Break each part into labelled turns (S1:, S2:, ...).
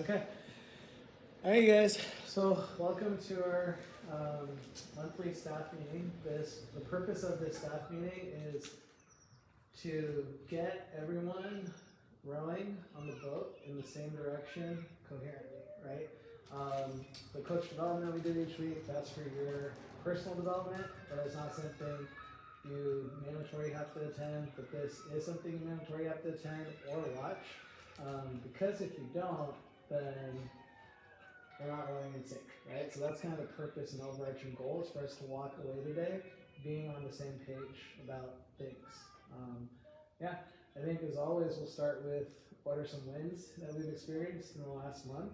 S1: Okay. All right, guys. So welcome to our monthly staff meeting. The purpose of this staff meeting is to get everyone rowing on the boat in the same direction coherently, right? The coach development we do each week, that's for your personal development. That is not something you mandatory have to attend, but this is something you mandatory have to attend or watch. Because if you don't, then we're not rowing in sync, right? So that's kind of the purpose and overarching goal is for us to walk away today being on the same page about things. Yeah, I think as always, we'll start with what are some wins that we've experienced in the last month.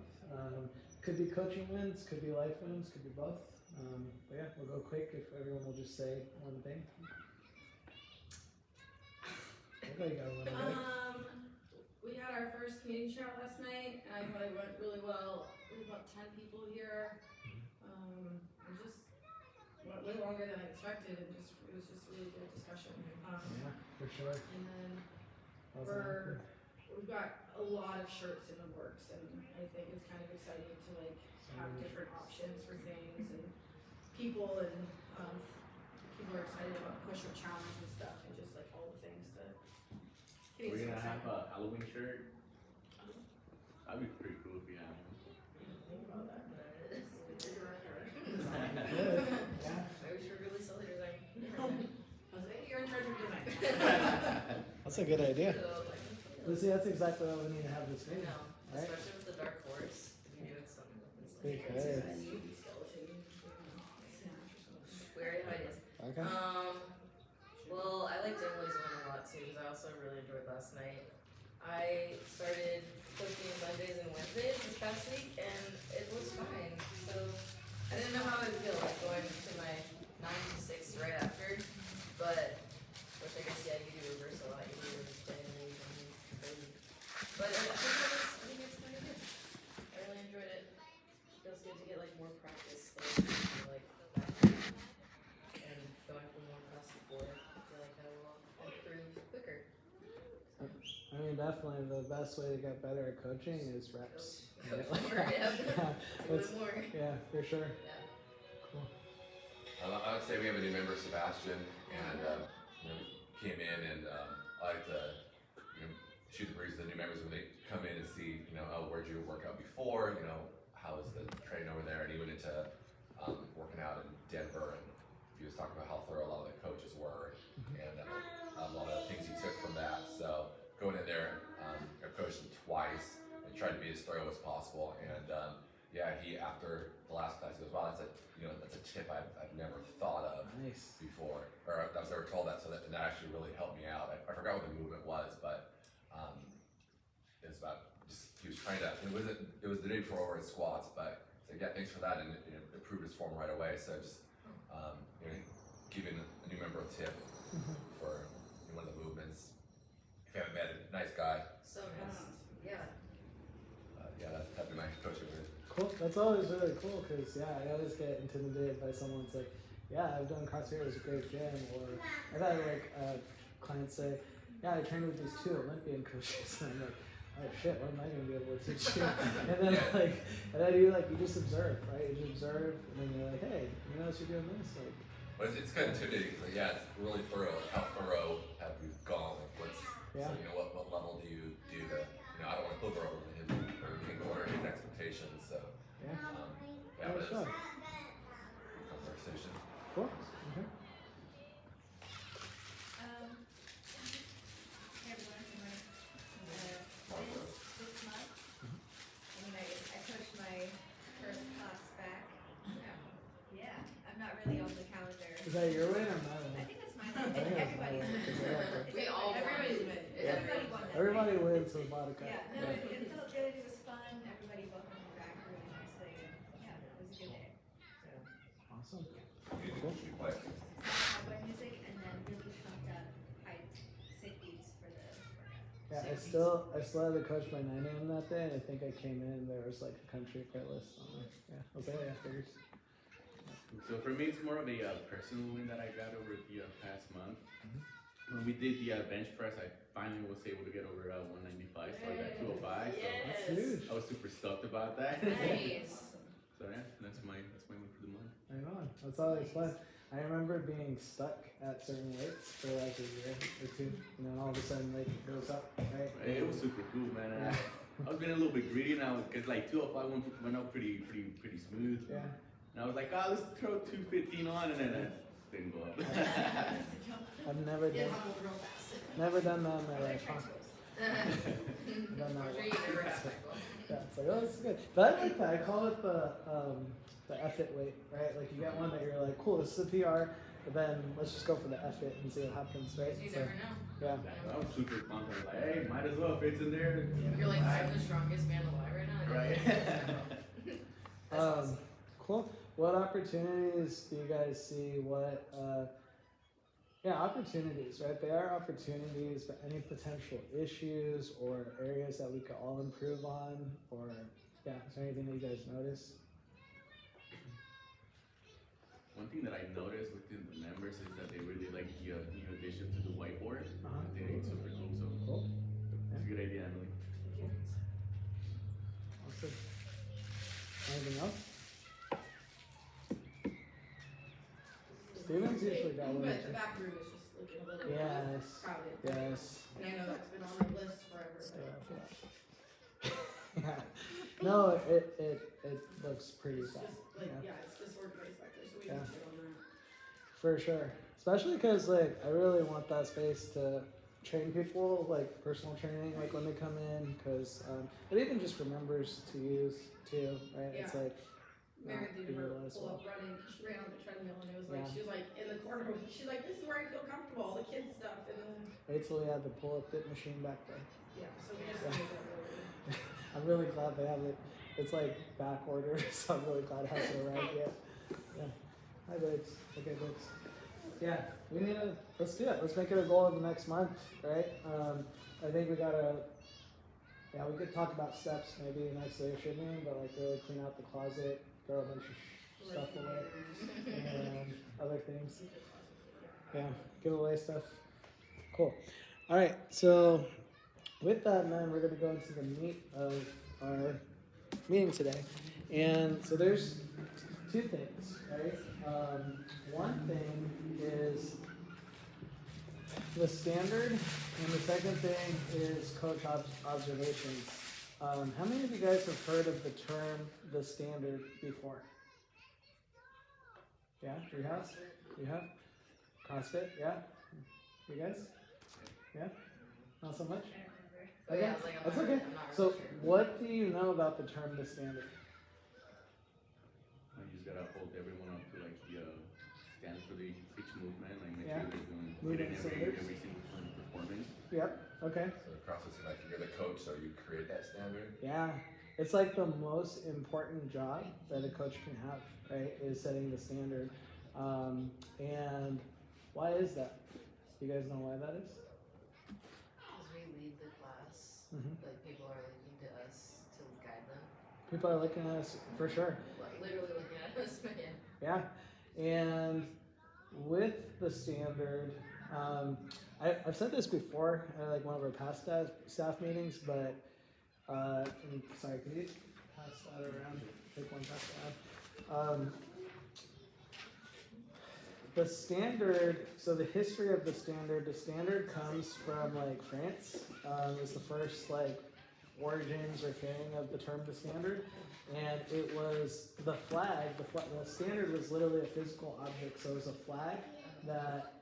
S1: Could be coaching wins, could be life wins, could be both. But yeah, we'll go quick if everyone will just say one thing. Everybody got one, right?
S2: We had our first community chat last night, and I thought it went really well. We had about 10 people here. It just went way longer than I expected, and it was just really good discussion.
S1: Yeah, for sure.
S2: And then
S1: Awesome.
S2: we've got a lot of shirts in the works, and I think it's kind of exciting to like have different options for things, and people are excited about push-up challenge and stuff, and just like all the things that.
S3: We're gonna have a Halloween shirt. That'd be pretty cool if we had one.
S2: Think about that, but it's
S1: Yeah.
S2: I should really sell the design. You're in charge of design.
S1: That's a good idea.
S2: So,
S1: Let's see, that's exactly what we need to have this
S4: I
S1: meeting.
S4: know,
S1: Right?
S4: especially with the dark horse, if you're doing something with this.
S1: Big
S4: Like,
S1: head.
S4: where it is.
S1: Okay.
S4: Well, I like Dinwiddie's one a lot too, because I also really enjoyed last night. I started cooking Mondays and Wednesdays this past week, and it was fine. So I didn't know how I'd feel like going to my 9 to 6 right after, but which I guess you do reverse a lot. You do stay in the evening, crazy. But I think it's kind of good. I really enjoyed it. Feels good to get like more practice, like that, and going from one class to 4. I feel like that will improve quicker.
S1: I mean, definitely the best way to get better at coaching is reps.
S4: Coach
S1: Right?
S4: more, yeah. Do
S1: It's-
S4: it more.
S1: yeah, for sure.
S4: Yeah.
S1: Cool.
S5: I would say we have a new member, Sebastian, and came in, and I like to shoot the breeze with the new members when they come in and see, oh, where'd you work out before? How was the training over there? And he went into working out in Denver, and he was talking about how thorough a lot of the coaches were, and a lot of the things he took from that. So going in there, I've coached him twice and tried to be as thorough as possible. And he after the last class, he goes, wow, that's a tip I've never thought of
S1: Nice.
S5: before, or I was never told that. So that actually really helped me out. I forgot what the movement was, but it's about just he was trying to. It was the day before over at squats, but so yeah, thanks for that, and it improved his form right away. So just giving a new member a tip for one of the movements. If you haven't met him, nice guy.
S4: So nice. Yeah.
S5: That'd be my coaching with.
S1: Cool. That's always really cool because I always get intimidated by someone that's like, yeah, I've done CrossFit, it was a great gym, or I've had like clients say, yeah, I trained with these 2 Olympian coaches, and I'm like, oh shit, what am I gonna be able to teach you? And then you just observe, right? You just observe, and then you're like, hey, you notice you're doing this, like.
S5: But it's kind of intimidating. Like, it's really thorough. Like, how thorough have you gone? Like,
S1: Yeah.
S5: So, what level do you do to? I don't want to over him or ignore his expectations. So,
S1: Yeah.
S5: but it's
S1: Sure.
S5: conversation.
S1: Cool. Okay.
S6: Hey everyone, this month, I coached my first class back. Yeah, I'm not really on the calendar.
S1: Is that your win or my
S6: I
S1: win?
S6: think it's my
S1: I
S6: win.
S1: think it's my
S6: Everybody's
S1: win,
S6: win.
S1: 'cause I got the-
S4: We all won.
S2: Everybody's win.
S6: Everybody won that
S1: Everybody
S6: day.
S1: wins with vodka.
S6: Yeah, no, it felt good, it was fun, everybody welcomed me back really nicely, and yeah, it was a good day. So,
S1: Awesome.
S5: Cool.
S6: cowboy music, and then really pumped up hype sick beats for the workout.
S1: Yeah, I still had to coach by 9 a.m. that day, and I think I came in, there was like a country playlist on there. Yeah, I was like, yeah, figures.
S3: So for me, it's more of a personal win that I got over the past month. when we did the bench press, I finally was able to get over 195, so I got 205. So
S1: That's
S4: Yes.
S1: huge.
S3: I was super stoked about that.
S4: Nice.
S3: So yeah, that's my win for the month.
S1: I know. That's always fun. I remember being stuck at certain weights for like a year or two, and then all of a sudden like it goes up, right?
S3: It was super cool, man. And I was being a little bit greedy now because like 205 went up pretty smooth.
S1: Yeah.
S3: And I was like, oh, let's throw 215 on, and then it didn't go up.
S1: I've never
S2: Get
S1: done
S2: humbled real fast.
S1: never done that in my life, huh?
S4: I'm
S1: Done that.
S4: sure you never have that goal.
S1: Yeah, it's like, oh, this is good. But I like that. I call it the effort weight, right? Like you get one that you're like, cool, this is a PR, but then let's just go for the effort and see what happens, right?
S4: You
S1: So,
S4: never know.
S1: yeah.
S3: I was super pumped. I was like, hey, might as well if it's in there.
S4: You're like, I'm the strongest man alive right now.
S3: Right.
S4: That's awesome.
S1: Cool. What opportunities do you guys see? What, opportunities, right? They are opportunities, but any potential issues or areas that we could all improve on, or, is there anything that you guys notice?
S3: One thing that I noticed within the members is that they really like the new addition to the whiteboard.
S1: Uh-huh.
S3: I think it's super cool. So
S1: Cool.
S3: it's a good idea, Emily.
S1: Awesome. Anything else? Steven's usually got one. or
S2: But the
S1: two.
S2: back room is just looking a little
S1: Yes.
S2: crowded.
S1: Yes.
S2: And I know that's been on my list forever, but
S1: Yeah. No, it looks pretty
S2: it's
S1: bad.
S2: just like,
S1: Yeah.
S2: it's disorganized back there, so we
S1: Yeah.
S2: need to get on that.
S1: For sure. Especially because, like, I really want that space to train people, like, personal training, like, when they come in, because it even just for members to use, too, right? It's
S2: Yeah.
S1: like,
S2: Mary
S1: not
S2: did
S1: being
S2: her
S1: utilized
S2: pull
S1: well.
S2: up running, 'cause she ran on the treadmill, and it was like,
S1: Yeah.
S2: she was like in the corner, she's like, this is where I feel comfortable, all the kids stuff, and then,
S1: Wait till we have the pull-up dip machine back there.
S2: yeah, so we just
S1: Yeah.
S2: made that really.
S1: I'm really glad they have it. It's like back order, so I'm really glad it hasn't arrived yet. Yeah. Hi, babes. Okay, babes. Yeah, we need to, let's do it. Let's make it a goal of the next month, right? I think we gotta, we could talk about steps maybe next leadership meeting, but like really clean out the closet, throw a bunch of stuff away, and other things. Yeah, give away stuff. Cool. All right, so with that, man, we're gonna go into the meat of our meeting today. And so there's two things, right? One thing is the standard, and the second thing is coach observations. How many of you guys have heard of the term the standard before? Yeah, you have? You have? CrossFit, yeah? You guys? Yeah? Not so much?
S4: Oh, yeah, I was like,
S1: That's
S4: I'm
S1: okay.
S4: not really
S1: So,
S4: sure.
S1: what do you know about the term the standard?
S3: You just gotta hold everyone up to like the stand for the each movement, like make
S1: Yeah.
S3: sure they're doing
S1: Movement
S3: good in
S1: standards.
S3: every single performance.
S1: Yep, okay.
S5: So the process is like you're the coach, so you create that standard.
S1: Yeah, it's like the most important job that a coach can have, right? Is setting the standard. And why is that? You guys know why that is?
S4: Because we lead the class,
S1: Mhm.
S4: like people are looking to us to guide them.
S1: People are looking at us for sure.
S4: Like literally looking at us, but yeah.
S1: Yeah, and with the standard, I've said this before at like one of our past staff meetings, but sorry, can you pass that around? Take one pass that. The standard, so the history of the standard comes from like France. It's the first like origins or thing of the term the standard, and it was the flag. The standard was literally a physical object, so it was a flag that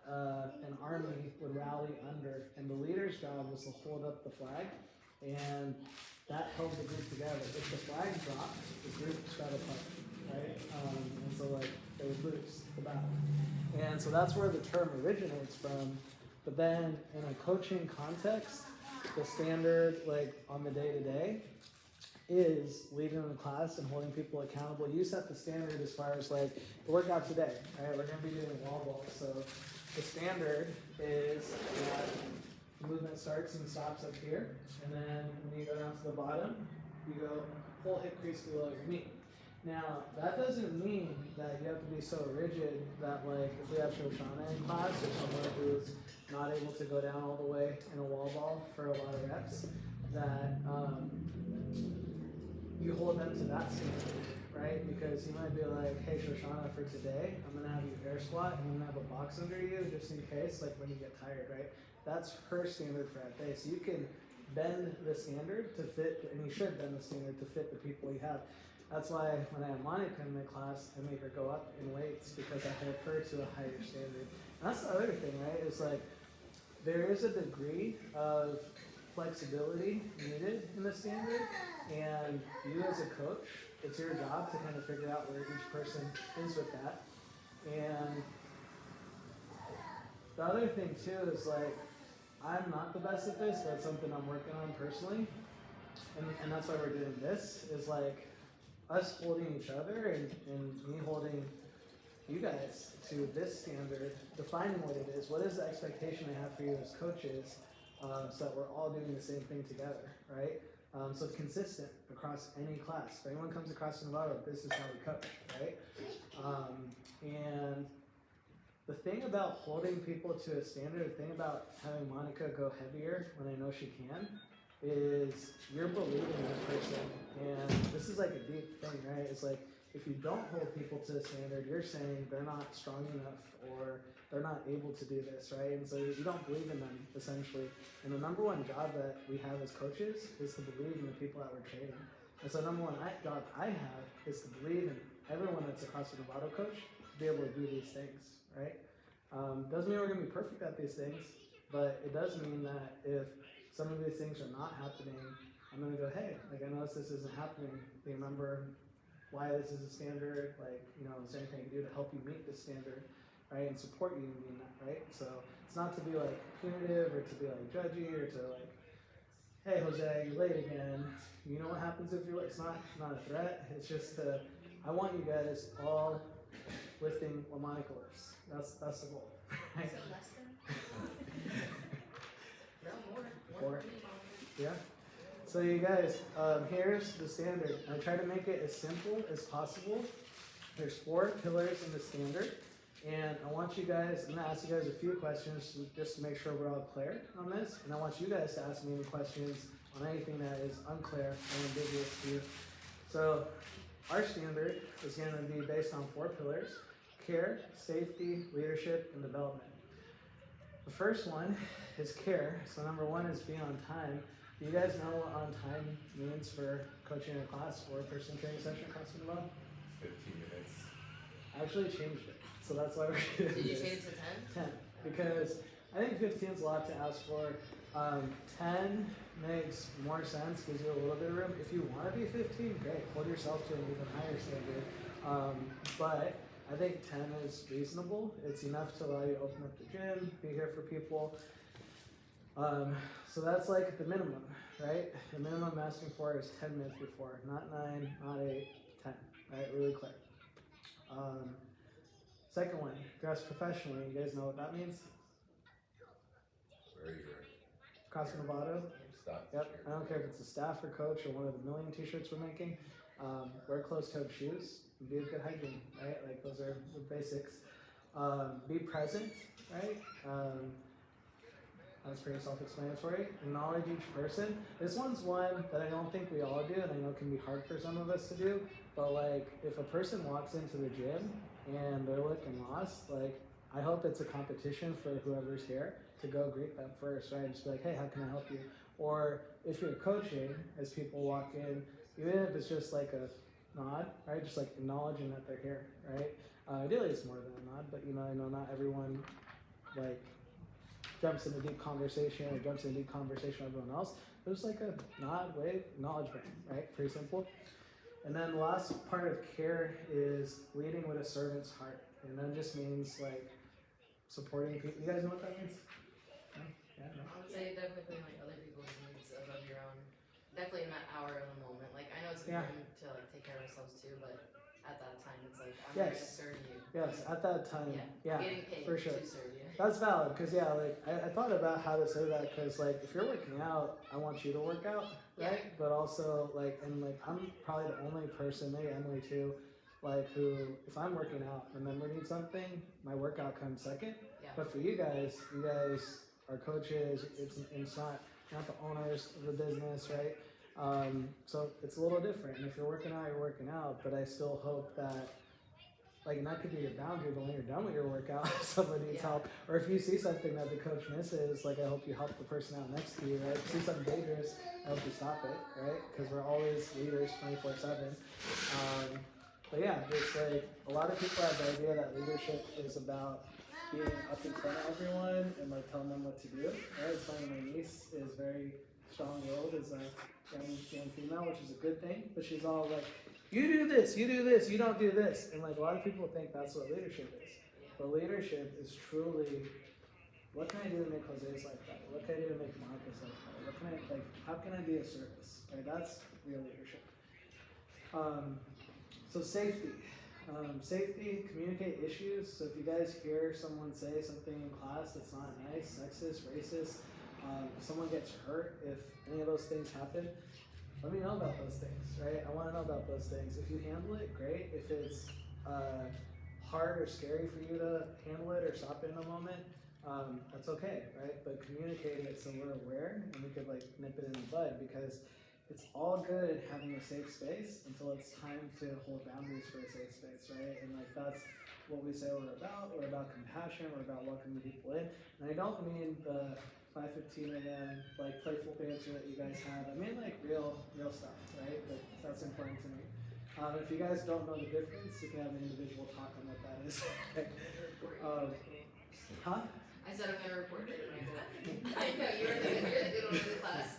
S1: an army would rally under, and the leader's job was to hold up the flag, and that held the group together. If the flag dropped, the group got apart, right? And so like they would lose the battle, and so that's where the term originates from. But then in a coaching context, the standard, like on the day-to-day, is leading the class and holding people accountable. You set the standard as far as like the workout today, right? We're gonna be doing wall balls. So the standard is that the movement starts and stops up here, and then when you go down to the bottom, you go full hip crease below your knee. Now, that doesn't mean that you have to be so rigid that, like, if we have Shoshana in class or someone who's not able to go down all the way in a wall ball for a lot of reps, that you hold them to that standard, right? Because you might be like, hey, Shoshana, for today, I'm gonna have you air squat and I'm gonna have a box under you just in case, like when you get tired, right? That's her standard for that day. So you can bend the standard to fit, and you should bend the standard to fit the people you have. That's why when I have Monica in my class, I make her go up in weights because I hold her to a higher standard. And that's the other thing, right? Is like there is a degree of flexibility needed in the standard, and you as a coach, it's your job to kind of figure out where each person is with that. And the other thing too is like I'm not the best at this, but it's something I'm working on personally. And that's why we're doing this, is like us holding each other and me holding you guys to this standard, defining what it is. What is the expectation I have for you as coaches, so that we're all doing the same thing together, right? So it's consistent across any class. If anyone comes across Novato, this is how we coach, right? And the thing about holding people to a standard, the thing about having Monica go heavier when I know she can, is you're believing in the person. And this is like a deep thing, right? It's like if you don't hold people to the standard, you're saying they're not strong enough or they're not able to do this, right? And so you don't believe in them, essentially. And the number one job that we have as coaches is to believe in the people that we're training. And so number one job I have is to believe in everyone that's a CrossFit Novato coach to be able to do these things, right? Doesn't mean we're gonna be perfect at these things, but it does mean that if some of these things are not happening, I'm gonna go, hey, like I noticed this isn't happening. Do you remember why this is a standard? Like, you know, is there anything I can do to help you meet the standard, right? And support you in doing that, right? So it's not to be like punitive or to be like judgy or to like, hey, Jose, you're late again. You know what happens if you're late? It's not a threat. It's just I want you guys all lifting what Monica lifts. That's the goal. Right?
S6: So less than?
S4: No, more.
S1: More. Yeah. So you guys, here's the standard. I try to make it as simple as possible. There's 4 pillars in the standard, and I want you guys, I'm gonna ask you guys a few questions just to make sure we're all clear on this, and I want you guys to ask me any questions on anything that is unclear or ambiguous to you. So our standard is gonna be based on 4 pillars: care, safety, leadership, and development. The first one is care. So number 1 is be on time. Do you guys know what on time means for coaching a class or a person training session across the Novato?
S5: 15 minutes.
S1: I actually changed it, so that's why we're doing
S4: Did you
S1: this.
S4: change it to 10?
S1: 10, because I think 15 is a lot to ask for. 10 makes more sense, gives you a little bit of room. If you want to be 15, great, hold yourself to an even higher standard. But I think 10 is reasonable. It's enough to allow you to open up the gym, be here for people. So that's like the minimum, right? The minimum I'm asking for is 10 minutes before, not 9, not 8, 10, right? Really clear. Second one, dress professionally. You guys know what that means?
S5: Where are your
S1: CrossFit Novato.
S5: stuff?
S1: Yep. I don't care if it's a staff or coach or one of the million t-shirts we're making. Wear closed-toed shoes and be of good hygiene, right? Like those are the basics. Be present, right? That's pretty self-explanatory. Acknowledge each person. This one's one that I don't think we all do, and I know can be hard for some of us to do. But like, if a person walks into the gym and they're looking lost, like, I hope it's a competition for whoever's here to go greet them first, right? Just be like, hey, how can I help you? Or if you're coaching, as people walk in, even if it's just like a nod, right? Just like acknowledging that they're here, right? Ideally, it's more than a nod, but you know, I know not everyone like jumps in a deep conversation or jumps in a deep conversation with everyone else. There's like a nod, wave, acknowledgement, right? Pretty simple. And then the last part of care is leading with a servant's heart. And that just means like supporting people. You guys know what that means? No? Yeah, no.
S4: I would say definitely putting like other people's needs above your own. Definitely in that hour of the moment. Like I know it's
S1: Yeah.
S4: important to like take care of ourselves too, but at that time. It's like, I'm
S1: Yes.
S4: here to serve you.
S1: Yes, at that time, yeah,
S4: Getting paid
S1: for sure.
S4: to serve you.
S1: That's valid, cause yeah, like I thought about how to say that, cause like if you're working out, I want you to work out, right? But also like, and like I'm probably the only person, maybe Emily too, like who, if I'm working out, remember need something, my workout comes second.
S4: Yeah.
S1: But for you guys are coaches. It's not you're not the owners of the business, right? So it's a little different. And if you're working out, you're working out. But I still hope that. Like, and that could be your boundary, but when you're done with your workout, if someone needs help, or if you see something that the coach misses, like, I hope you help the person out next to you, right? If you see something dangerous, I hope you stop it, right? Because we're always leaders 24/7. But yeah, it's like, a lot of people have the idea that leadership is about being up in front of everyone and, like, telling them what to do, right? It's funny, my niece is very strong-willed, is a young female, which is a good thing, but she's all like, you do this, you don't do this. And like a lot of people think that's what leadership is. But leadership is truly, what can I do to make Jose's life better? What can I do to make Monica's life better? What can I, like, how can I be of service? Right, that's real leadership. So safety. Safety, communicate issues. So if you guys hear someone say something in class that's not nice, sexist, racist, if someone gets hurt, if any of those things happen, let me know about those things, right? I want to know about those things. If you handle it, great. If it's hard or scary for you to handle it or stop it in a moment, that's okay, right? But communicate it so we're aware and we could like nip it in the bud, because it's all good having a safe space until it's time to hold boundaries for a safe space, right? And like that's what we say we're about. We're about compassion. We're about welcoming people in. And I don't mean the 5:15 a.m. like playful banter that you guys have. I mean like real stuff, right? But that's important to me. If you guys don't know the difference, you can have an individual talk on what that is. Huh?
S4: I said I'm gonna report it. I know you're the good one in the class.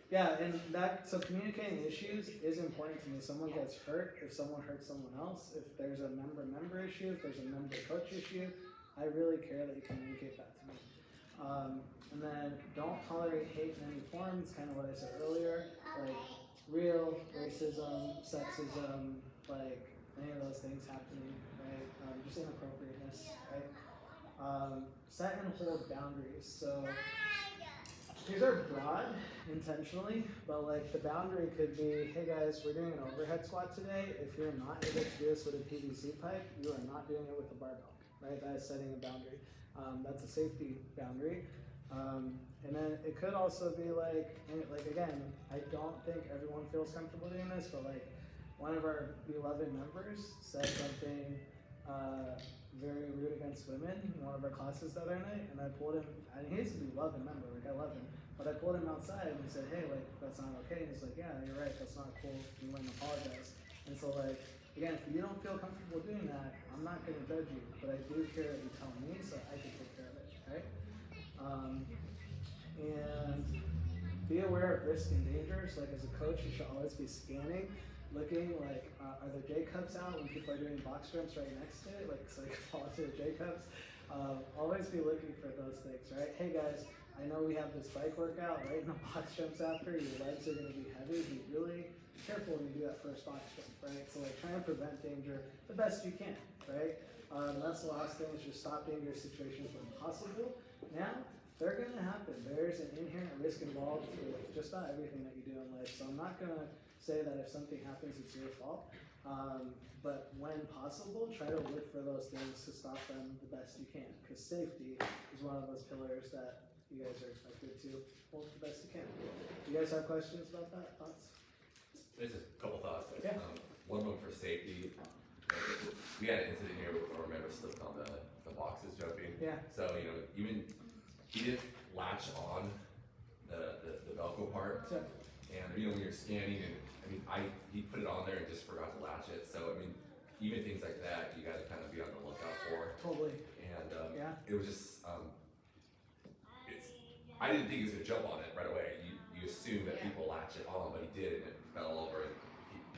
S1: Yeah, and that, so communicating issues is important to me. Someone gets hurt, if someone hurts someone else, if there's a member issue, if there's a member-coach issue, I really care that you communicate that to me. And then don't tolerate hate in any forms, kind of what I said earlier, like real racism, sexism, like any of those things happening, right? Just inappropriateness, right? Set and hold boundaries. So these are broad intentionally, but like the boundary could be, hey guys, we're doing an overhead squat today. If you're not able to do this with a PVC pipe, you are not doing it with a barbell, right? That is setting a boundary. That's a safety boundary. And then it could also be like again, I don't think everyone feels comfortable doing this, but like one of our beloved members said something very rude against women in one of our classes the other night, and I pulled him, and he's a beloved member, like I love him, but I pulled him outside and said, hey, like, that's not okay, and he's like, yeah, you're right, that's not cool, you wouldn't apologize. And so like, again, if you don't feel comfortable doing that, I'm not gonna judge you, but I do care that you tell me so I can take care of it, right? And be aware of risk and dangers. Like as a coach, you should always be scanning, looking like, are there J cups out when people are doing box jumps right next to it? Like, so you can fall into the J cups. Always be looking for those things, right? Hey guys, I know we have this bike workout right in the box jumps after. Your legs are gonna be heavy. Be really careful when you do that first box jump, right? So like try and prevent danger the best you can, right? That's the last thing, is just stop dangerous situations when possible. Now, they're gonna happen. There's an inherent risk involved with just about everything that you do in life. So I'm not gonna say that if something happens, it's your fault. But when possible, try to look for those things to stop them the best you can. Because safety is one of those pillars that you guys are expected to hold the best you can. You guys have questions about that? Thoughts?
S5: There's a couple thoughts.
S1: Yeah.
S5: One for safety. We had an incident here where a member slipped on the boxes jumping.
S1: Yeah.
S5: So, even he didn't latch on the Velcro part.
S1: Sure.
S5: And, when you're scanning and, he put it on there and just forgot to latch it. So, even things like that, you gotta kind of be on the lookout for.
S1: Totally.
S5: And,
S1: Yeah.
S5: it was just, I didn't think he was gonna jump on it right away. You assume that people latch it on, but he did, and it fell over. And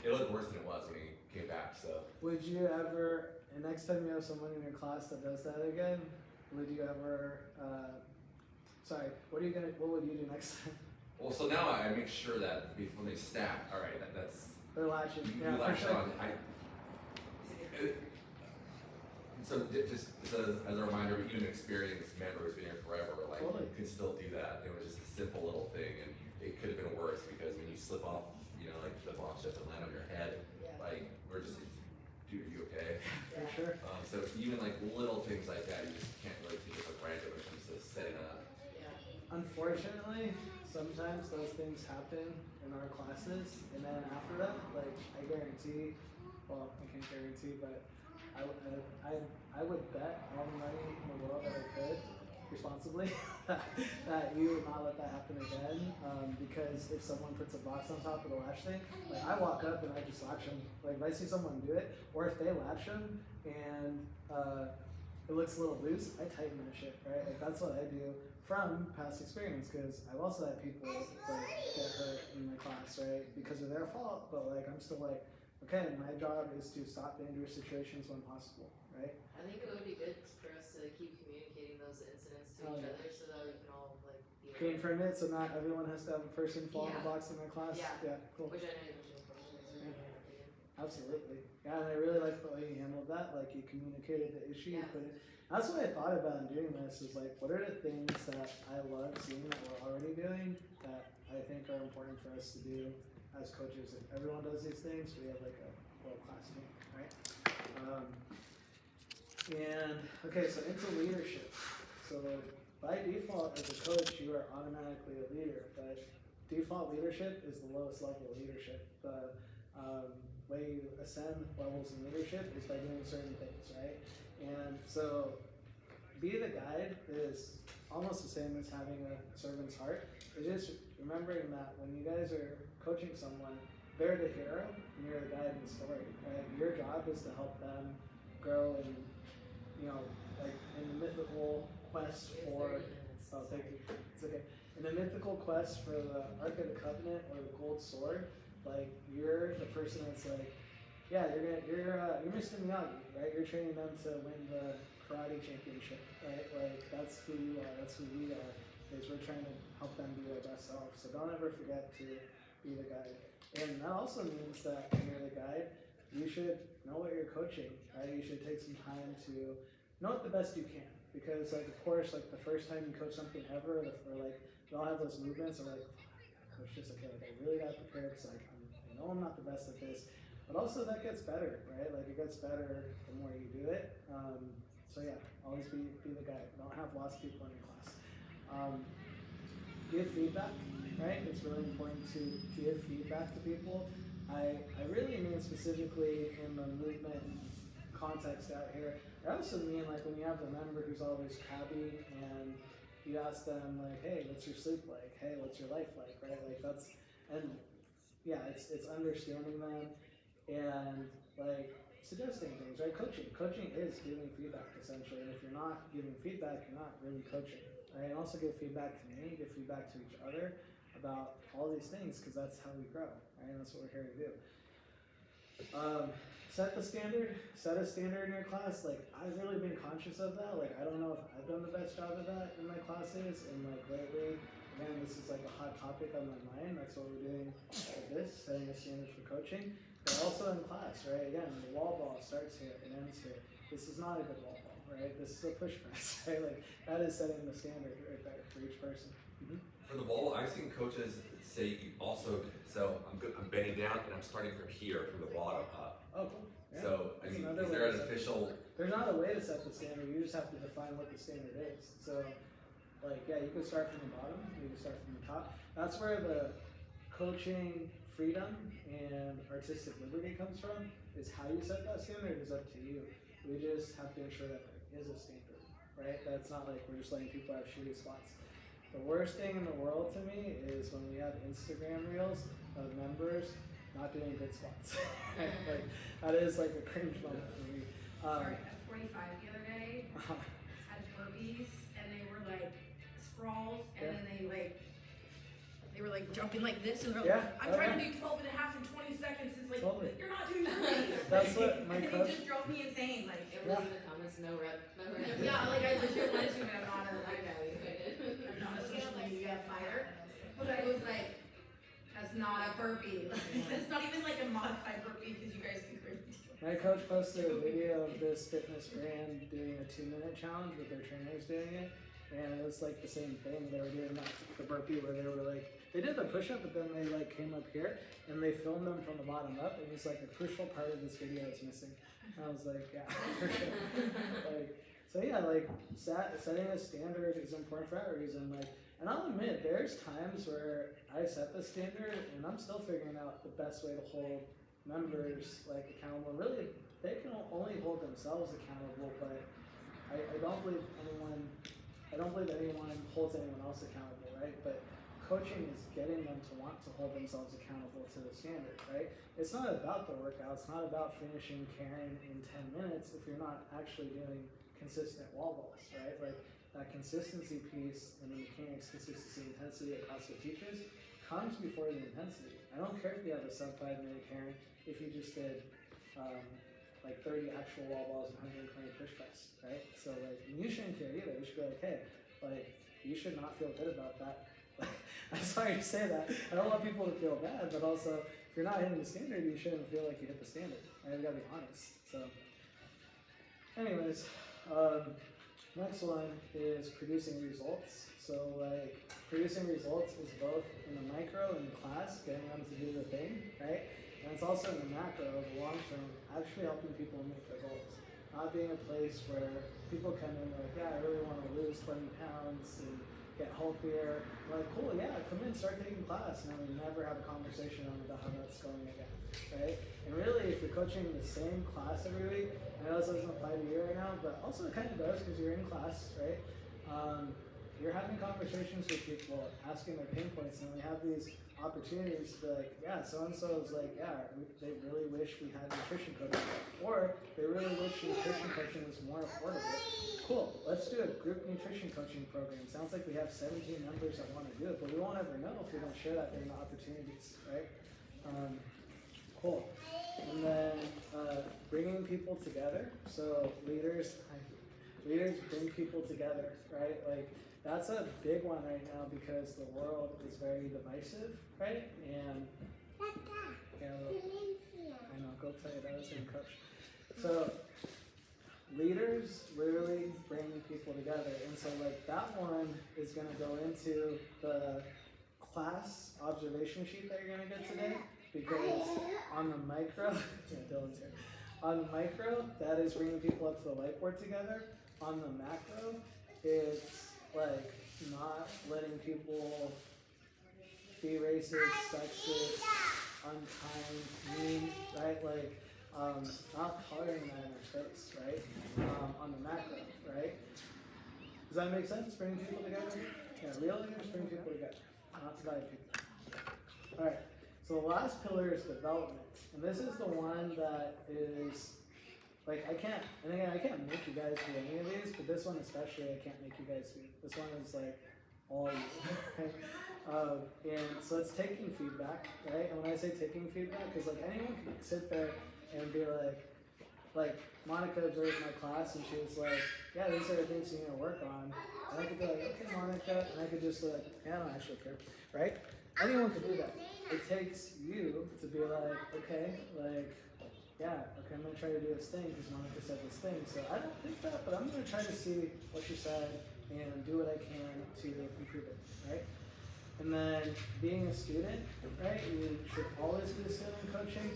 S5: it looked worse than it was when he came back, so.
S1: Would you ever, and next time you have someone in your class that does that again, would you ever, what would you do next time?
S5: Well, so now I make sure that before they stack, all right, that's
S1: They're latching.
S5: You
S1: Yeah, for
S5: latch
S1: sure.
S5: on. So just as a reminder, even experienced members been here forever, like
S1: Totally.
S5: you can still do that. It was just a simple little thing, and it could have been worse because when you slip off, like the box just land on your head,
S4: Yeah.
S5: like we're just, dude, are you okay?
S1: For sure.
S5: So even like little things like that, you just can't really take it for granted when it comes to setting up.
S4: Yeah.
S1: Unfortunately, sometimes those things happen in our classes, and then after that, like I guarantee, well, I can't guarantee, but I would bet all the money in the world that I could, responsibly, that you would not let that happen again. Because if someone puts a box on top of the latch thing, like I walk up and I just latch them. Like if I see someone do it, or if they latch them and it looks a little loose, I tighten that shit, right? Like that's what I do from past experience, because I've also had people like get hurt in my class, right? Because of their fault, but like I'm still like, okay, my job is to stop dangerous situations when possible, right?
S4: I think it would be good for us to keep communicating those incidents to
S1: Oh,
S4: each
S1: yeah.
S4: other so that we can all like be
S1: Gain from it, so not everyone has to have a person fall in the
S4: Yeah.
S1: box in their class.
S4: Yeah.
S1: Cool.
S4: which I know you mentioned before, so we can have to do.
S1: Absolutely. Yeah, and I really like the way you handled that. Like you communicated the issue, you
S4: Yeah.
S1: put it. That's what I thought about in doing this is like, what are the things that I love seeing that we're already doing that I think are important for us to do as coaches? If everyone does these things, we have like a world class team, right? And okay, so into leadership. So by default, as a coach, you are automatically a leader, but default leadership is the lowest level of leadership. The way you ascend levels in leadership is by doing certain things, right? And so, be the guide is almost the same as having a servant's heart. It's just remembering that when you guys are coaching someone, they're the hero and you're the guide in the story, right? Your job is to help them grow in, like in the mythical quest for, oh, thank you, it's okay. In the mythical quest for the Ark of the Covenant or the Gold Sword, like you're the person that's like, yeah, you're Mr. Miyagi, right? You're training them to win the karate championship, right? Like that's who you are, that's who we are, is we're trying to help them be their best self. So don't ever forget to be the guide. And that also means that when you're the guide, you should know what you're coaching, right? You should take some time to know it the best you can. Because like of course, like the first time you coach something ever, or like we all have those movements of like, coach this, okay, like I really got prepared because like I know I'm not the best at this. But also that gets better, right? Like it gets better the more you do it. So yeah, always be the guy. Don't have lost people in your class. Give feedback, right? It's really important to give feedback to people. I really mean specifically in the movement context out here. I also mean like when you have the member who's always crabby and you ask them like, hey, what's your sleep like? Hey, what's your life like? Right? Like that's, and yeah, it's understanding them and like suggesting things, right? Coaching is giving feedback essentially, and if you're not giving feedback, you're not really coaching, right? And also give feedback to me, give feedback to each other about all these things, because that's how we grow, right? And that's what we're here to do. Set the standard, set a standard in your class. Like I've really been conscious of that. Like I don't know if I've done the best job of that in my classes, and like lately, again, this is like a hot topic on my mind. That's what we're doing with this, setting a standard for coaching. But also in class, right? Again, the wall ball starts here and ends here. This is not a good wall ball, right? This is a push press, right? Like that is setting the standard right there for each person. Mm-hmm.
S5: For the wall, I've seen coaches say you also, so I'm bending down and I'm starting from here, from the bottom up.
S1: Oh, cool. Yeah.
S5: So, I
S1: That's
S5: mean,
S1: another
S5: is
S1: way
S5: there
S1: to
S5: an
S1: set the
S5: official,
S1: There's not a way to set the standard. You just have to define what the standard is. So, like, yeah, you can start from the bottom. You can start from the top. That's where the coaching freedom and artistic liberty comes from. Is how you set that standard is up to you. We just have to ensure that there is a standard, right? That's not like we're just letting people have shitty spots. The worst thing in the world to me is when we have Instagram reels of members not doing good spots. Like that is like a cringe moment for me.
S2: Sorry, at 45 the other day, had burpees, and they were like sprawls, and then they were like jumping like this, and they're like,
S1: Yeah,
S2: I'm trying to do 12 and a half in 20 seconds. It's like,
S1: Totally.
S2: you're not doing burpees.
S1: That's what my
S2: and
S1: coach.
S2: it just drove me insane. Like,
S4: It was in the comments, no rep.
S2: yeah, like I legit wanted to, but I'm not a, like,
S4: I did.
S2: I'm not a social media fighter. But I was like, that's not a burpee. Like, that's not even like a modified
S1: My coach posted a video of this fitness brand doing a 2-minute challenge with their trainers doing it. And it was like the same thing. They were doing the burpee where they were like, they did the push-up, but then they like came up here and they filmed them from the bottom up. And it's like a crucial part of this video is missing. And I was like, yeah, for sure. Like, so yeah, like setting a standard is important for that reason. Like, and I'll admit, there's times where I set the standard and I'm still figuring out the best way to hold members like accountable. Really, they can only hold themselves accountable, but I don't believe anyone holds anyone else accountable, right? But coaching is getting them to want to hold themselves accountable to the standard, right? It's not about the workout. It's not about finishing carrying in 10 minutes if you're not actually doing consistent wall balls, right? Like that consistency piece and the mechanics, consistency, intensity that CrossFit teaches comes before the intensity. I don't care if you have a sub 5-minute carry if you just did like 30 actual wall balls and 120 push press, right? So like, and you shouldn't care either. You should be like, hey, like you should not feel good about that. I'm sorry to say that. I don't want people to feel bad, but also if you're not hitting the standard, you shouldn't feel like you hit the standard. Right? You gotta be honest. So, anyways, next one is producing results. So like producing results is both in the micro and the class, getting them to do the thing, right? And it's also in the macro, the long term, actually helping people make their goals. Not being a place where people come in like, yeah, I really want to lose 20 pounds and get healthier. We're like, cool, yeah, come in, start taking class. And then we never have a conversation about how that's going again, right? And really, if you're coaching the same class every week, I know this doesn't apply to you right now, but also it kind of does because you're in class, right? You're having conversations with people, asking their pain points, and we have these opportunities to be like, yeah, so-and-so is like, yeah, they really wish we had nutrition coaching, or they really wish nutrition coaching was more affordable. Cool, let's do a group nutrition coaching program. Sounds like we have 17 members that want to do it, but we won't ever know if we don't share that during the opportunities, right? Cool. And then bringing people together. So leaders bring people together, right? Like that's a big one right now because the world is very divisive, right? And yeah, I know, go tell you that was in coach. So leaders literally bring people together, and so like that one is gonna go into the class observation sheet that you're gonna get today, because on the micro, yeah, Dylan's here. On the micro, that is bringing people up to the whiteboard together. On the macro, it's like not letting people be racist, sexist, unkind, mean, right? Like not tolerating that in our space, right? On the macro, right? Does that make sense? Bringing people together? Yeah, real leaders bring people together, not divide people. All right. So the last pillar is development, and this is the one that is like I can't make you guys do any of these, but this one especially I can't make you guys do. This one is like all you. And so it's taking feedback, right? And when I say taking feedback, because like anyone can sit there and be like Monica observed my class and she was like, yeah, these are the things you need to work on. And I could be like, okay, Monica, and I could just be like, yeah, I don't actually care, right? Anyone can do that. It takes you to be like, okay, like, yeah, okay, I'm gonna try to do this thing because Monica said this thing. So I don't think that, but I'm gonna try to see what she said and do what I can to improve it, right? And then being a student, right? You should always be a student in coaching.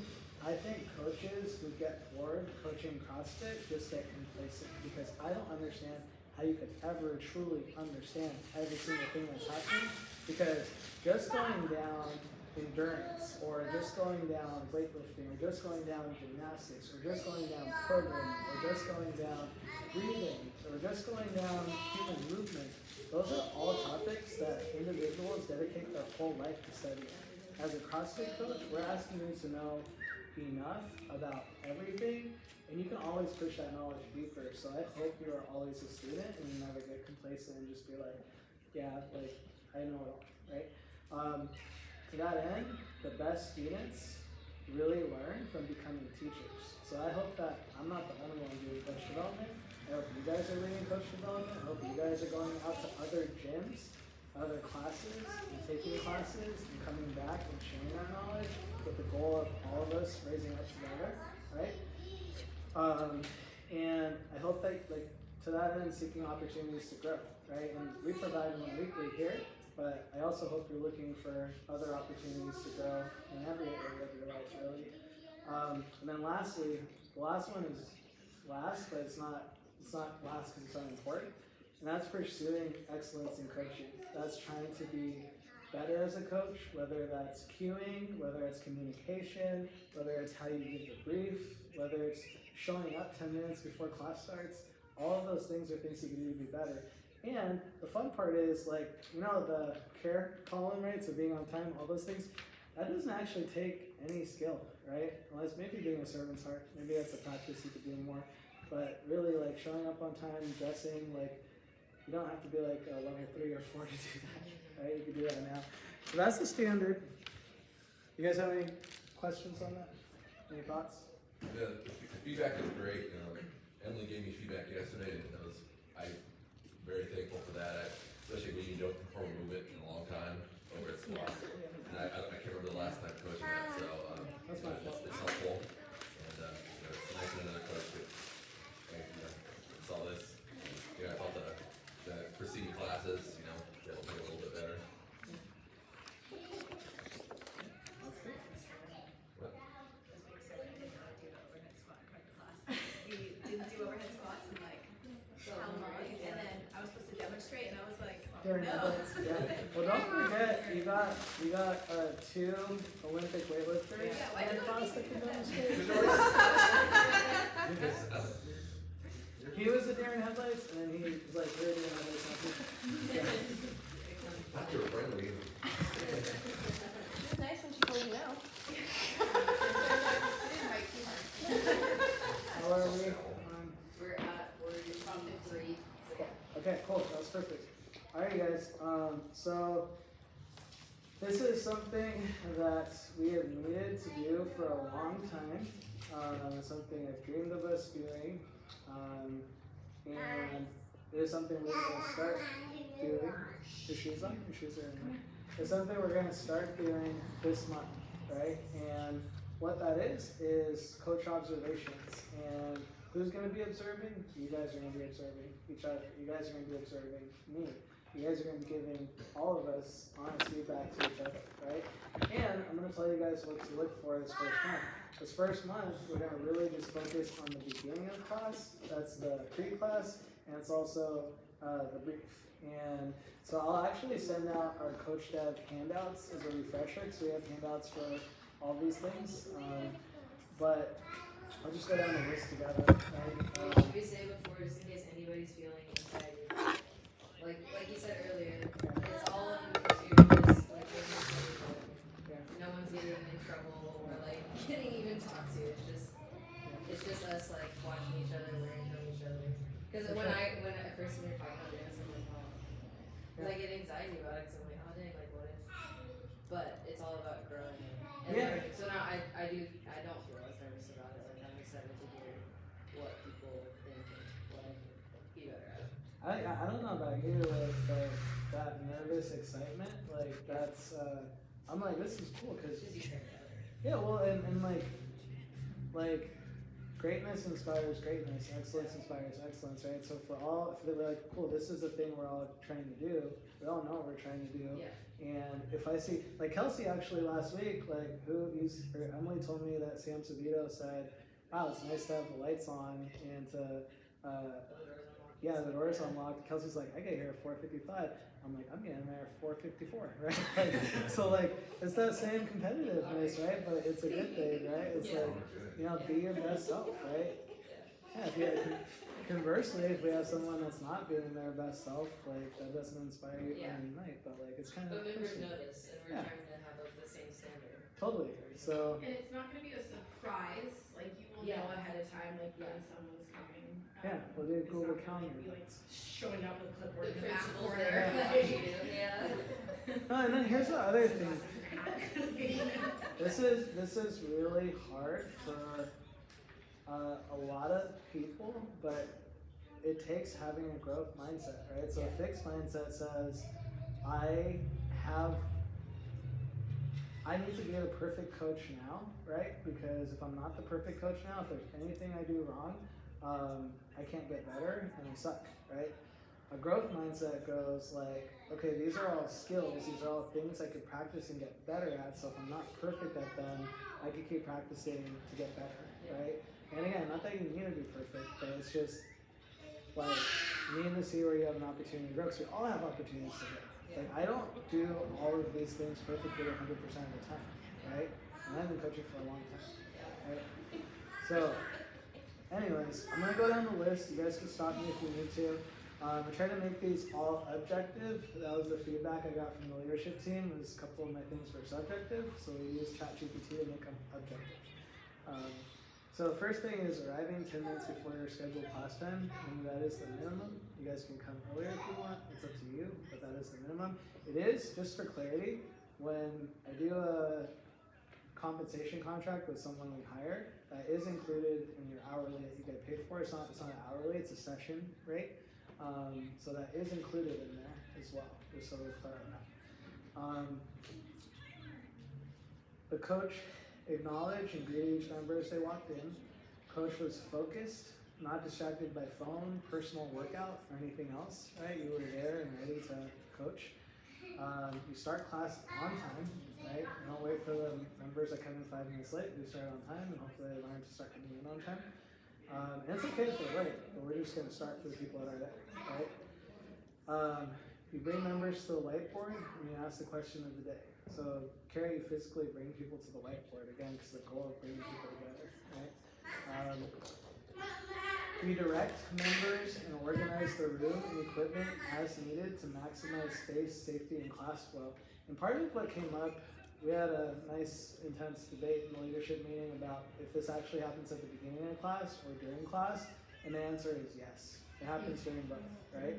S1: I think coaches who get bored coaching CrossFit just get complacent because I don't understand how you could ever truly understand every single thing that's happening, because just going down endurance, or just going down weightlifting, or just going down gymnastics, or just going down programming, or just going down breathing, or just going down human movement, those are all topics that individuals dedicate their whole life to studying. As a CrossFit coach, we're asking you to know enough about everything, and you can always push that knowledge deeper. So I hope you are always a student and you never get complacent and just be like, yeah, like I know it all, right? To that end, the best students really learn from becoming teachers. So I hope that I'm not the only one doing coach development. I hope you guys are leading coach development. I hope you guys are going out to other gyms, other classes, and taking classes and coming back and sharing that knowledge with the goal of all of us raising up together, right? And I hope that, like, to that end, seeking opportunities to grow, right? And we provide them weekly here, but I also hope you're looking for other opportunities to grow in every area of your life, really. And then lastly, the last one is last, but it's not last because it's unimportant. And that's pursuing excellence in coaching. That's trying to be better as a coach, whether that's cueing, whether it's communication, whether it's how you give the brief, whether it's showing up 10 minutes before class starts. All of those things are things you can do to be better. And the fun part is, like, you know, the care column, right? So being on time, all those things, that doesn't actually take any skill, right? Unless maybe being a servant's heart, maybe that's a practice you could do more. But really, like, showing up on time, dressing, like, you don't have to be like a level 3 or 4 to do that, right? You can do that now. So that's the standard. You guys have any questions on that? Any thoughts?
S5: The feedback is great. Emily gave me feedback yesterday, and I'm very thankful for that. Especially when you don't perform a movement in a long time over at squat. And I can't remember the last time coaching that, so
S1: That's my fault.
S5: it's helpful. And it's nice when another coach could saw this. I thought the preceding classes, that'll be a little bit better.
S6: We didn't do overhead squats in like how long, and then I was supposed to demonstrate, and I was like,
S1: During
S6: no.
S1: headlights, yeah. Well, don't forget, you got 2 Olympic weightlifters
S6: Yeah, why
S1: in
S6: did I
S1: class that
S6: think
S1: can
S6: of that?
S1: demonstrate. He was the deer in headlights, and then he was like, you're a deer in headlights, not me. Yeah.
S5: Not your friendly.
S6: It was nice when she told me no. She didn't fight too hard.
S1: How are we?
S4: We're at 43.
S1: Okay, cool. That was perfect. Alright, guys. So this is something that we have needed to do for a long time. It's something I've dreamed of us doing. And it is something we're going to start doing. Your shoes on? Your shoes are in there. It's something we're going to start doing this month, right? And what that is coach observations. And who's going to be observing? You guys are going to be observing each other. You guys are going to be observing me. You guys are going to be giving all of us honest feedback to each other, right? And I'm going to tell you guys what to look for this first month. This first month, we're going to really just focus on the beginning of class. That's the pre-class, and it's also the brief. And so I'll actually send out our Coach Dev handouts as a refresher, because we have handouts for all these things. But I'll just go down the list together, right?
S4: Should we say before, just in case anybody's feeling anxiety? Like you said earlier, it's all on you. Just like no one's getting in trouble or like getting even talked to. It's just us like watching each other, learning from each other. Because when I first we were talking about this, I'm like, oh, because I get anxiety about it. Because I'm like, oh dang, like what if? But it's all about growing and learning. So now I don't feel as nervous about it. Like I'm excited to hear what people think and what I can be better at.
S1: I don't know about you, like that nervous excitement, like that's, I'm like, this is cool, because, yeah, well, and like, greatness inspires greatness, excellence inspires excellence, right? So if they're like, cool, this is the thing we're all trying to do, we all know what we're trying to do.
S4: Yeah.
S1: And if I see, like Kelsey actually last week, like Emily told me that Sam Savito said, wow, it's nice to have the lights on and to, yeah, the door's unlocked. Kelsey's like, I get here at 4:55. I'm like, I'm getting there at 4:54, right? Like, so like, it's that same competitiveness, right? But it's a good thing, right? It's like, be your best self, right? Yeah. Conversely, if we have someone that's not being their best self, like that doesn't inspire you any night. But like, it's kind of.
S4: But members notice, and we're trying to have the same standard.
S1: Totally. So.
S2: And it's not gonna be a surprise, like you will know ahead of time, like when someone's coming.
S1: Yeah, we'll do
S2: It's
S1: Google
S2: not gonna
S1: Calendar.
S2: be like showing up with a clipboard
S4: The
S2: in the back
S4: principal's
S2: corner.
S4: there,
S2: Like,
S4: yeah.
S1: No, and then here's the other thing.
S2: This
S1: This is really hard for a lot of people, but it takes having a growth mindset, right? So a fixed mindset says, I have I need to be the perfect coach now, right? Because if I'm not the perfect coach now, if there's anything I do wrong, I can't get better and I suck, right? A growth mindset goes like, okay, these are all skills, these are all things I could practice and get better at, so if I'm not perfect at them, I could keep practicing to get better, right? And again, not that you need to be perfect, but it's just like needing to see where you have an opportunity to grow, because we all have opportunities to grow. Like, I don't do all of these things perfectly 100% of the time, right? And I've been coaching for a long time, right? So, anyways, I'm gonna go down the list. You guys can stop me if you need to. I try to make these all objective. That was the feedback I got from the leadership team. Was a couple of my things were subjective, so we used ChatGPT to make them objective. So the first thing is arriving 10 minutes before your scheduled class time, and that is the minimum. You guys can come earlier if you want, it's up to you, but that is the minimum. It is, just for clarity, when I do a compensation contract with someone we hire, that is included in your hourly that you get paid for. It's not an hourly, it's a session rate. So that is included in there as well, just so we're clear on that. The coach acknowledged and greeted each member as they walked in. Coach was focused, not distracted by phone, personal workout, or anything else, right? You were there and ready to coach. You start class on time, right? You don't wait for the members that come in 5 minutes late. You start on time, and hopefully they learn to start coming in on time. And it's okay if they're late, but we're just gonna start for the people that are there, right? You bring members to the whiteboard and you ask the question of the day. So, Carrie, you physically bring people to the whiteboard, again, because the goal of bringing people together, right? You direct members and organize the room and equipment as needed to maximize space, safety, and class flow. And part of what came up, we had a nice, intense debate in the leadership meeting about if this actually happens at the beginning of class or during class, and the answer is yes. It happens during both, right?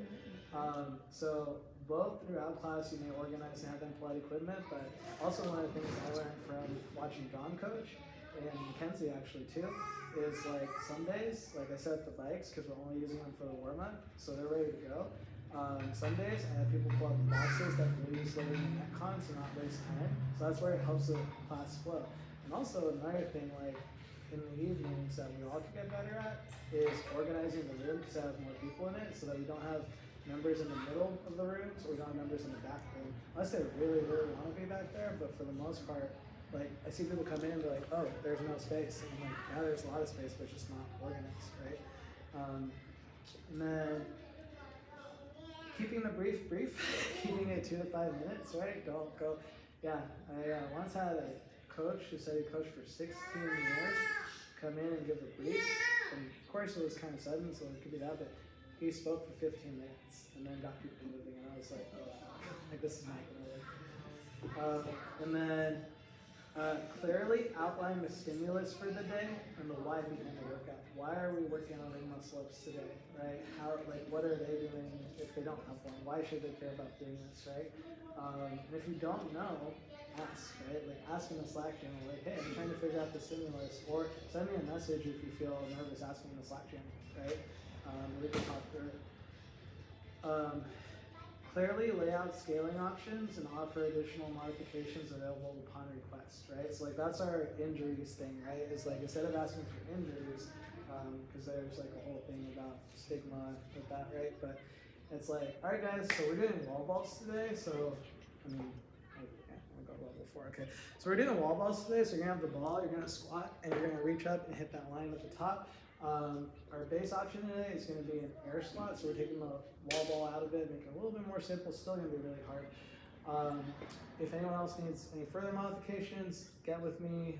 S1: So both throughout class, you may organize and have them pull out equipment, but also one of the things I learned from watching John coach, and Mackenzie actually too, is like some days, like I set up the bikes because we're only using them for the warm-up, so they're ready to go. Some days I have people pull out the boxes that we'll use later in the Metcon to not waste time, so that's where it helps the class flow. And also another thing, like in the evenings that we all can get better at is organizing the room to have more people in it so that we don't have members in the middle of the rooms or we don't have members in the back room. Unless they really, really want to be back there, but for the most part, like I see people come in and they're like, oh, there's no space. And I'm like, yeah, there's a lot of space, but it's just not organized, right? And then keeping the brief, keeping it 2 to 5 minutes, right? Don't go, yeah, I once had a coach who said he coached for 16 years come in and give a brief, and of course it was kind of sudden, so it could be that, but he spoke for 15 minutes and then got people moving, and I was like, oh, like this is not gonna work. And then clearly outline the stimulus for the day and the why behind the workout. Why are we working on ring muscle ups today, right? How, like, what are they doing if they don't have one? Why should they care about doing this, right? And if you don't know, ask, right? Like, ask in the Slack channel, like, hey, I'm trying to figure out the stimulus, or send me a message if you feel nervous asking in the Slack channel, right? We can talk through it. Clearly lay out scaling options and offer additional modifications available upon request, right? So like that's our injuries thing, right? It's like instead of asking for injuries, because there's like a whole thing about stigma with that, right? But it's like, all right guys, so we're doing wall balls today, so I mean, yeah, I got level 4, okay. So we're doing wall balls today, so you're gonna have the ball, you're gonna squat, and you're gonna reach up and hit that line at the top. Our base option today is going to be an air squat, so we're taking the wall ball out of it, making it a little bit more simple, still going to be really hard. If anyone else needs any further modifications, get with me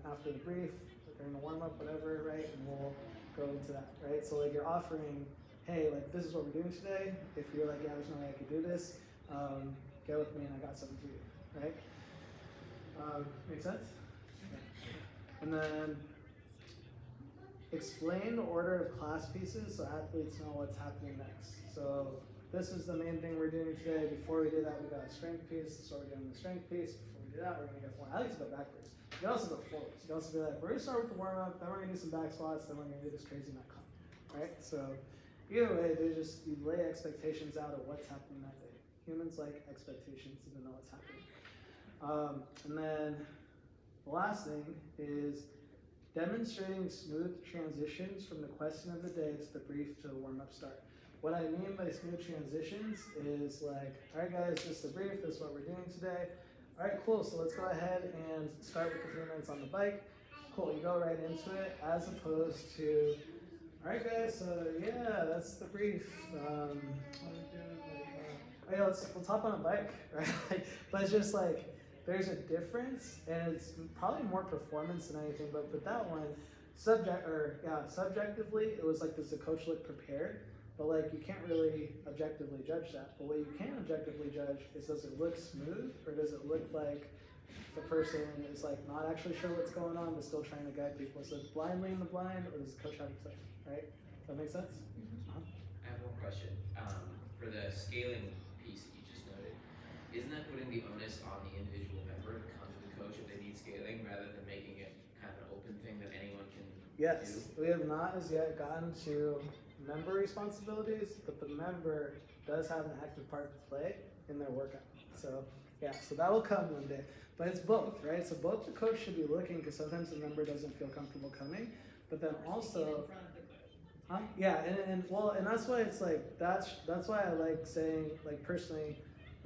S1: after the brief, during the warm-up, whatever, right, and we'll go into that, right? So like you're offering, hey, like this is what we're doing today. If you're like, yeah, there's no way I could do this, get with me and I got something for you, right? Make sense? Okay. And then explain the order of class pieces so athletes know what's happening next. So this is the main thing we're doing today. Before we do that, we got a strength piece, so we're doing the strength piece. Before we do that, we're gonna get one. I like to go backwards. You can also go forwards. You can also be like, we're gonna start with the warm up, then we're gonna do some back squats, then we're gonna do this crazy Metcon, right? So either way, you lay expectations out of what's happening that day. Humans like expectations, even though it's happening. And then the last thing is demonstrating smooth transitions from the question of the day to the brief to the warm-up start. What I mean by smooth transitions is like, all right guys, this is the brief, this is what we're doing today. All right, cool, so let's go ahead and start with the 3 minutes on the bike. Cool, you go right into it, as opposed to, all right guys, so yeah, that's the brief. What are we doing? Like, oh yeah, let's hop on a bike, right? But it's just like, there's a difference, and it's probably more performance than anything, but with that one, subjectively, it was like, does the coach look prepared? But like, you can't really objectively judge that. But what you can objectively judge is, does it look smooth, or does it look like the person is like not actually sure what's going on, but still trying to guide people? So it's blind leading the blind, or does the coach have a plan, right? Does that make sense?
S7: I have one question. For the scaling piece that you just noted, isn't that putting the onus on the individual member to come to the coach if they need scaling, rather than making it kind of an open thing that anyone can
S1: Yes,
S7: do?
S1: we have not as yet gotten to member responsibilities, but the member does have an active part to play in their workout. So yeah, so that will come one day. But it's both, right? So both the coach should be looking, because sometimes the member doesn't feel comfortable coming, but then also, yeah, and that's why it's like, that's why I like saying, like, personally,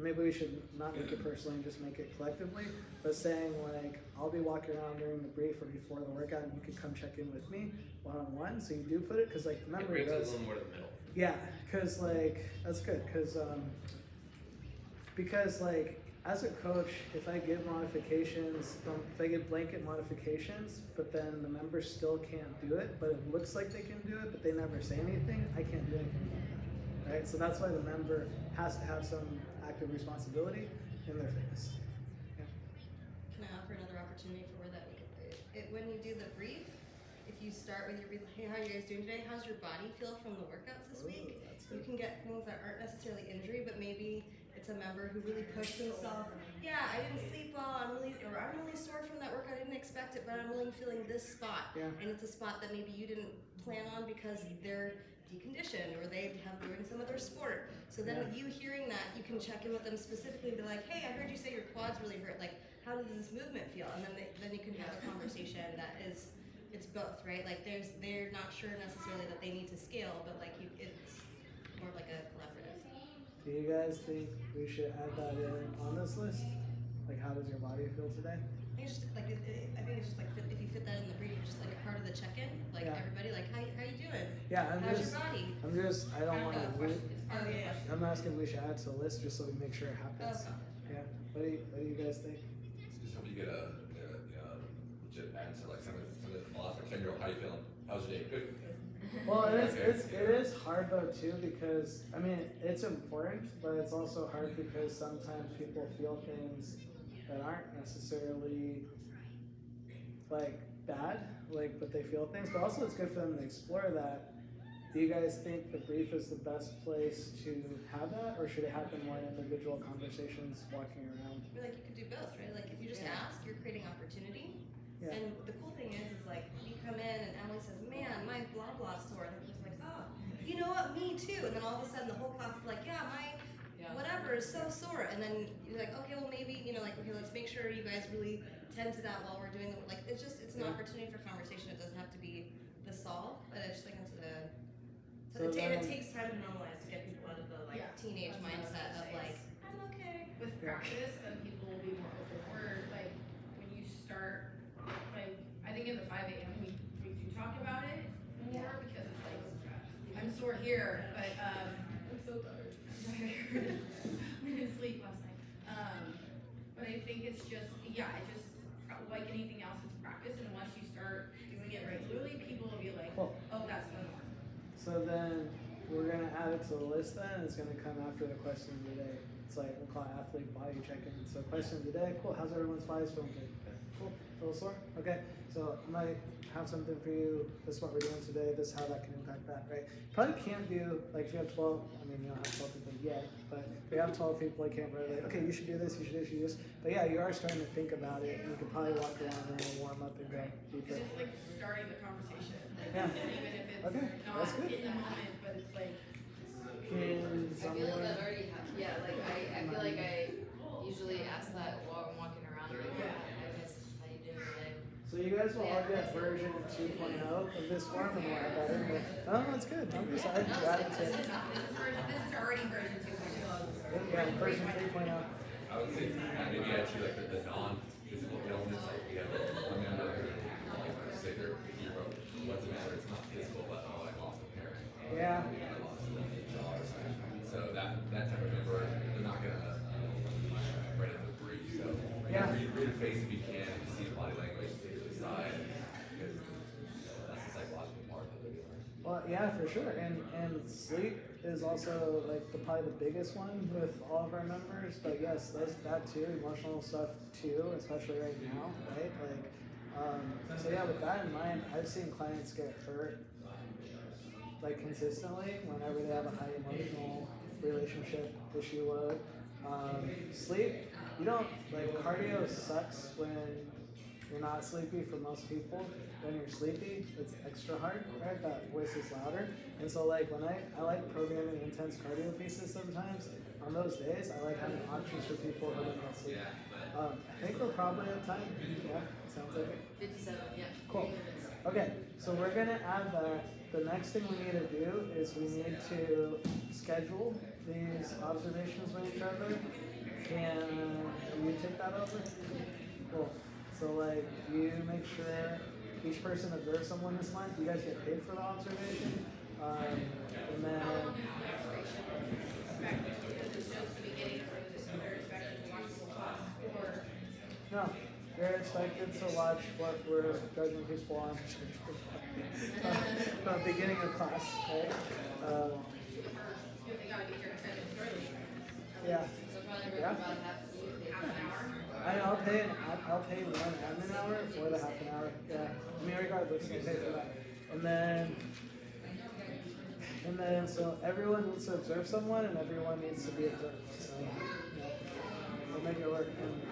S1: maybe we should not make it personally and just make it collectively, but saying like, I'll be walking around during the brief or before the workout, and you can come check in with me one-on-one, so you do put it, because like the
S7: It
S1: member
S7: brings it a
S1: does.
S7: little more to the middle.
S1: Yeah, because like, that's good, because like, as a coach, if I give modifications, if I give blanket modifications, but then the members still can't do it, but it looks like they can do it, but they never say anything, I can't do anything about that, right? So that's why the member has to have some active responsibility in their fitness.
S8: Can I offer another opportunity for where that we could, when you do the brief, if you start with your brief, hey, how are you guys doing today? How's your body feel from the workouts this week?
S1: That's
S8: You
S1: good.
S8: can get things that aren't necessarily injury, but maybe it's a member who really pushed himself. Yeah, I didn't sleep well. I'm really sore from that workout. I didn't expect it, but I'm really feeling this spot.
S1: Yeah.
S8: And it's a spot that maybe you didn't plan on because they're deconditioned or they have doing some other sport. So then
S1: Yeah.
S8: you hearing that, you can check in with them specifically and be like, hey, I heard you say your quads really hurt. Like, how does this movement feel? And then you can have a conversation that is, it's both, right? Like they're not sure necessarily that they need to scale, but like it's more of like a collaborative.
S1: Do you guys think we should add that in on this list? Like, how does your body feel today?
S8: I think it's just like I think it's just like if you fit that in the brief, it's just like part of the check-in. Like
S1: Yeah.
S8: everybody, like how you doing?
S1: Yeah,
S8: How's your body?
S1: I don't want to.
S8: Oh yeah.
S1: I'm asking if we should add to the list just so we make sure it happens.
S8: Okay.
S1: Yeah. What do you guys think?
S5: Just hope you get a legit answer, like someone, I'll ask my 10-year-old, how you feeling? How's your day? Good.
S1: Well, it is hard though too, because I mean it's important, but it's also hard because sometimes people feel things that aren't necessarily like bad, like, but they feel things. But also it's good for them to explore that. Do you guys think the brief is the best place to have that, or should it happen more in individual conversations walking around?
S8: I feel like you could do both, right? Like if you just ask, you're creating opportunity.
S1: Yeah.
S8: And the cool thing is like you come in and Emily says, "Man, my blah blah sore," and I'm just like, "Oh, you know what? Me too." And then all of a sudden the whole class is like, "Yeah, my whatever is so sore." And then you're like, "Okay, well maybe like okay, let's make sure you guys really tend to that while we're doing the like." It's an opportunity for conversation. It doesn't have to be the solve, but I just think it's it takes time to normalize to get people out of the teenage mindset of like, "I'm okay."
S2: With practice, then people will be more open. Or like when you start, like I think in the 5 a.m. we do talk about it more because it's like I'm sore here, but I'm so tired. I didn't sleep last night. But I think it's just like anything else, it's practice, and once you start doing it regularly, people will be like,
S1: Cool.
S2: oh, that's the norm.
S1: So then we're gonna add it to the list then, it's gonna come after the question of the day. It's like, we'll call it athlete body check-in. So question of the day, cool, how's everyone's bodies feeling today? Okay, cool, a little sore? Okay, so I might have something for you, this is what we're doing today, this is how that can impact that, right? Probably can't do, like if you have 12, I mean, you don't have 12 people yet, but if you have 12 people, you can't really, okay, you should do this, you should do this, you should do this. But yeah, you are starting to think about it, and you can probably walk around and warm up and go deeper.
S2: It's like starting the conversation.
S1: Yeah.
S2: Even if it's
S1: Okay,
S2: not
S1: that's good.
S2: in the moment, but it's like,
S1: Can
S4: I feel like
S1: someone,
S4: that already I feel like I usually ask that while I'm walking How you doing today?
S1: So you guys will all get version 2.0 of this form and we'll add that in there. Oh, that's good. I'm excited to add it to it.
S6: This is already version 2.0.
S1: Yeah, version 3.0.
S5: I would say maybe actually like the non-physical illness, like we have a member who say their hero, what's the matter, it's not physical, but oh, I lost a parent.
S1: Yeah.
S5: I lost a job or something. So that type of member, they're not gonna write it in the brief, so
S1: Yeah.
S5: read a face if you can, and see body language, take it to the side, because that's the psychological part of it.
S1: Well, yeah, for sure. And sleep is also like probably the biggest one with all of our members. But yes, that too, emotional stuff too, especially right now, right? Like, so yeah, with that in mind, I've seen clients get hurt like consistently whenever they have a high emotional relationship issue load. Sleep, you don't like cardio sucks when you're not sleepy for most people. When you're sleepy, it's extra hard, right? That voice is louder. And so like when I like programming intense cardio pieces sometimes, on those days I like having options for people who don't sleep. I think we're probably at time. Yeah, sounds like it.
S4: 57, yeah.
S1: Cool. Okay, so we're gonna add that. The next thing we need to do is we need to schedule these observations with each other. Can you take that over? Cool. So like you make sure each person observes someone this month. You guys get paid for the observation. And then no, you're expected to watch what we're judging people on from the beginning of class, right? Yeah.
S4: So probably
S1: Yeah.
S4: about half an hour.
S1: I'll pay 1 admin hour for the half an hour. Yeah. I mean, regardless, I'll pay for that. And then so everyone needs to observe someone, and everyone needs to be observed. So yeah, we'll make it work. And,